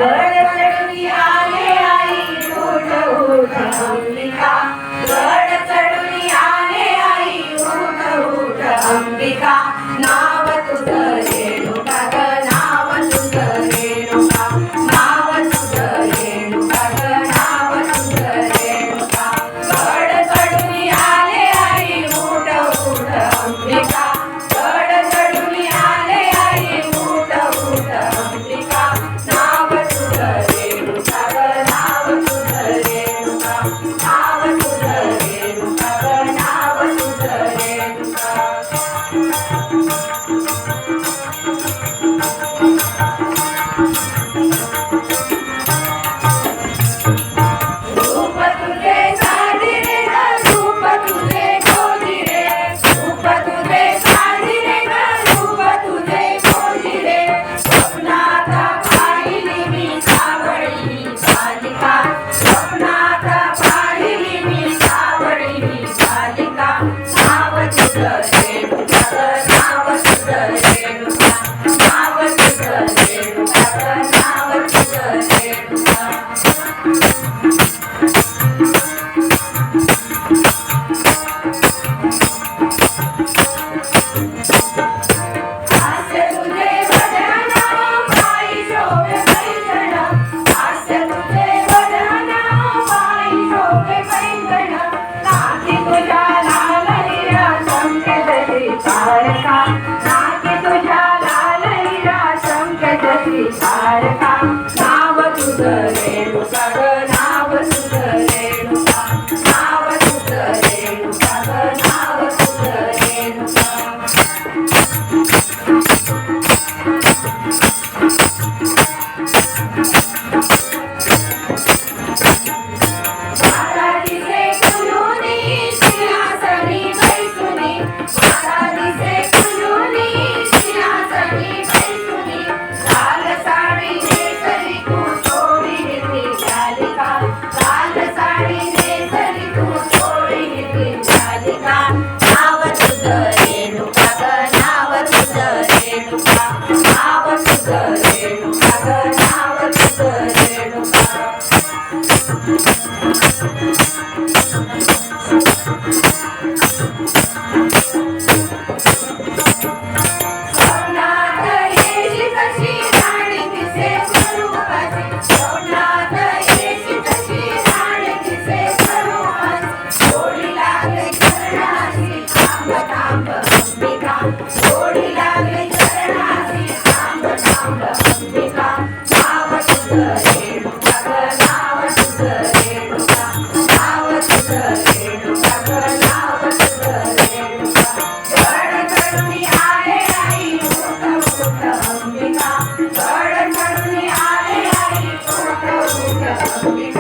गड चढून आले आई उठ उठ अंबिका गड चढून आले आई उठ उठ अंबिका नाव तुझं रेणुका ग नाव तुझं रेणुका नाव तुझं रेणुका ग नाव तुझं रेणुका गड चढून आले आई उठ उठ अंबिका गड चढून आले आई उठ उठ अंबिका नाव तुझं रेणुका ग नाव तुझं रेणुका नाव तुझं रेणुका ग नाव तुझं रेणुका रूप तुझे साजिरे ग रूप तुझे खोजिरे रूप तुझे साजिरे ग रूप तुझे खोजिरे स्वप्नात पाहिली मी सावळी बालिका स्वप्नात पाहिली मी सावळी बालिका नाव तुझं रेणुका ग नाव तुझं रेणुका नाव तुझं रेणुका ग नाव तुझं रेणुका हास्य तुझे बदन पायी शोभे पैंजण हास्य तुझे बदन पायी शोभे पैंजण नाकी तुझ्या लाल हिरा चमकेतशी तारका नाकी तुझ्या लाल हिरा चमकेतशी तारका नाव तुझं रेणुका ग नाव तुझं रेणुका नाव तुझं रेणुका ग नाव तुझं रेणुका महाराजीचे कुलुनी सिंहासनी बैसुनी महाराजीचे कुलुनी सिंहासनी बैसुनी लाल साडी नेसली तू चोळी घेतली बालिका लाल साडी नेसली तू चोळी घेतली बालिका नाव तुझं रेणुका ग नाव तुझं रेणुका नाव तुझं रेणुका ग नाव तुझं रेणुका स्वप्नात येशी तशी राणी दिसे स्वरूपाची स्वप्नात येशी तशी राणी दिसे स्वरूपाची जोडी लागली चरणाशी थांब थांब अंबिका जोडी लागली चरणाशी थांब थांब अंबिका नाव तुझं रेणुका ग नाव तुझं रेणुका नाव तुझं रेणुका ग नाव तुझं रेणुका गड चढून आले आई उठ उठ अंबिका गड चढून आले आई उठ उठ अंबिका